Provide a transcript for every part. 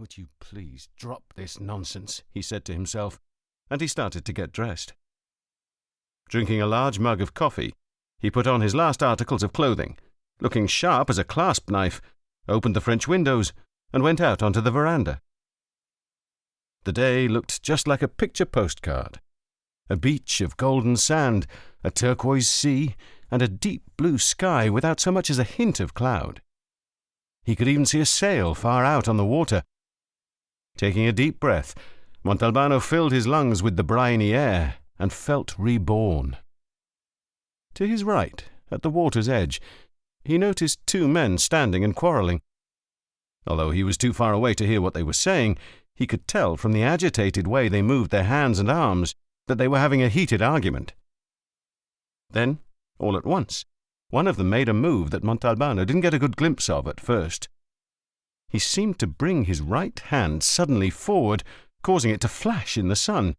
"Would you please drop this nonsense?" he said to himself, and he started to get dressed. Drinking a large mug of coffee, he put on his last articles of clothing, looking sharp as a clasp knife, opened the French windows, and went out onto the veranda. The day looked just like a picture postcard. A beach of golden sand, a turquoise sea, and a deep blue sky without so much as a hint of cloud. He could even see a sail far out on the water. Taking a deep breath, Montalbano filled his lungs with the briny air and felt reborn. To his right, at the water's edge, he noticed two men standing and quarrelling. Although he was too far away to hear what they were saying, he could tell from the agitated way they moved their hands and arms that they were having a heated argument. Then, all at once, one of them made a move that Montalbano didn't get a good glimpse of at first. He seemed to bring his right hand suddenly forward, causing it to flash in the sun.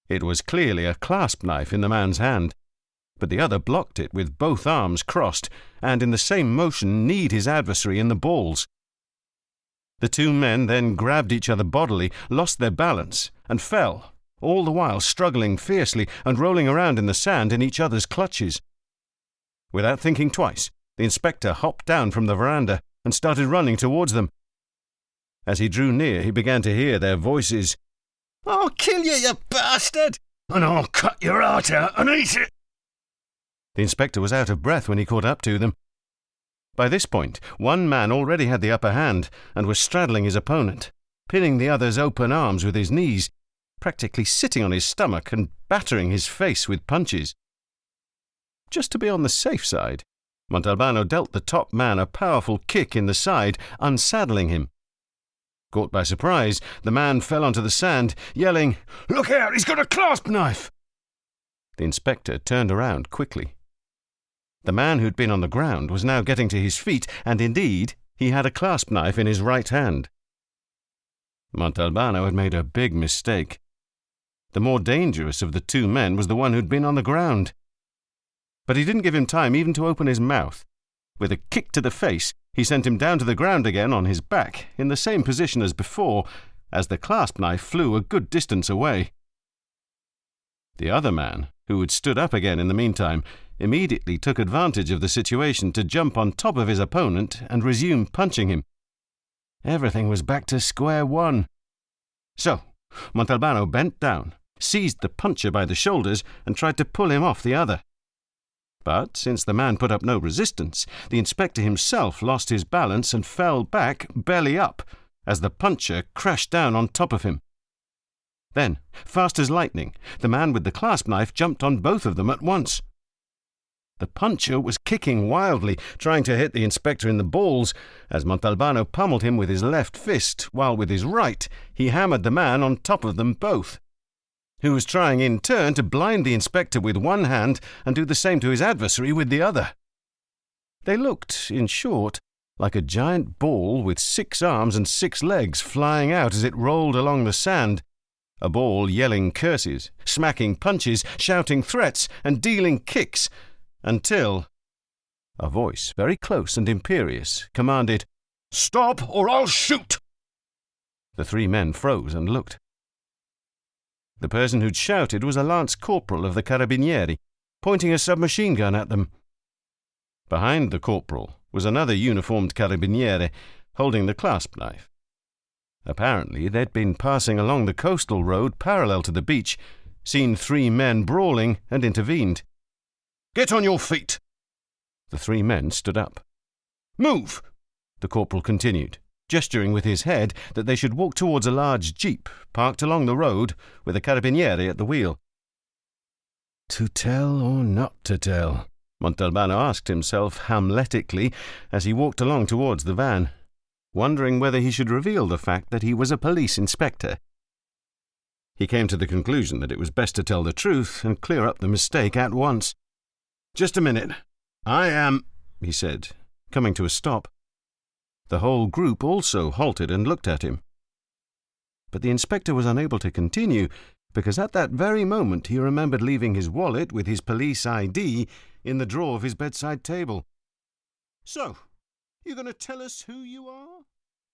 It was clearly a clasp knife in the man's hand, but the other blocked it with both arms crossed, and in the same motion kneed his adversary in the balls. The two men then grabbed each other bodily, lost their balance, and fell, all the while struggling fiercely and rolling around in the sand in each other's clutches. Without thinking twice, the inspector hopped down from the veranda and started running towards them. As he drew near, he began to hear their voices. "I'll kill you, you bastard! And I'll cut your heart out and eat it!" The inspector was out of breath when he caught up to them. By this point, one man already had the upper hand and was straddling his opponent, pinning the other's open arms with his knees, practically sitting on his stomach and battering his face with punches. Just to be on the safe side, Montalbano dealt the top man a powerful kick in the side, unsaddling him. Caught by surprise, the man fell onto the sand, yelling, "Look out, he's got a clasp knife!" The inspector turned around quickly. The man who'd been on the ground was now getting to his feet, and indeed, he had a clasp knife in his right hand. Montalbano had made a big mistake. The more dangerous of the two men was the one who'd been on the ground. But he didn't give him time even to open his mouth. With a kick to the face, he sent him down to the ground again on his back, in the same position as before, as the clasp knife flew a good distance away. The other man, who had stood up again in the meantime, immediately took advantage of the situation to jump on top of his opponent and resume punching him. Everything was back to square one. So, Montalbano bent down, seized the puncher by the shoulders, and tried to pull him off the other. But, since the man put up no resistance, the inspector himself lost his balance and fell back, belly up, as the puncher crashed down on top of him. Then, fast as lightning, the man with the clasp knife jumped on both of them at once. The puncher was kicking wildly, trying to hit the inspector in the balls, as Montalbano pummeled him with his left fist, while with his right he hammered the man on top of them both, who was trying in turn to blind the inspector with one hand and do the same to his adversary with the other. They looked, in short, like a giant ball with 6 arms and 6 legs flying out as it rolled along the sand, a ball yelling curses, smacking punches, shouting threats, and dealing kicks, until a voice, very close and imperious, commanded, "Stop, or I'll shoot!" The 3 men froze and looked. The person who'd shouted was a lance corporal of the Carabinieri, pointing a submachine gun at them. Behind the corporal was another uniformed Carabiniere, holding the clasp knife. Apparently they'd been passing along the coastal road parallel to the beach, seen 3 men brawling, and intervened. "Get on your feet!" The 3 men stood up. "Move!" the corporal continued, gesturing with his head that they should walk towards a large jeep parked along the road with a carabiniere at the wheel. To tell or not to tell? Montalbano asked himself hamletically as he walked along towards the van, wondering whether he should reveal the fact that he was a police inspector. He came to the conclusion that it was best to tell the truth and clear up the mistake at once. "Just a minute. I am," he said, coming to a stop. The whole group also halted and looked at him. But the inspector was unable to continue, because at that very moment he remembered leaving his wallet with his police ID in the drawer of his bedside table. "So, you're going to tell us who you are?"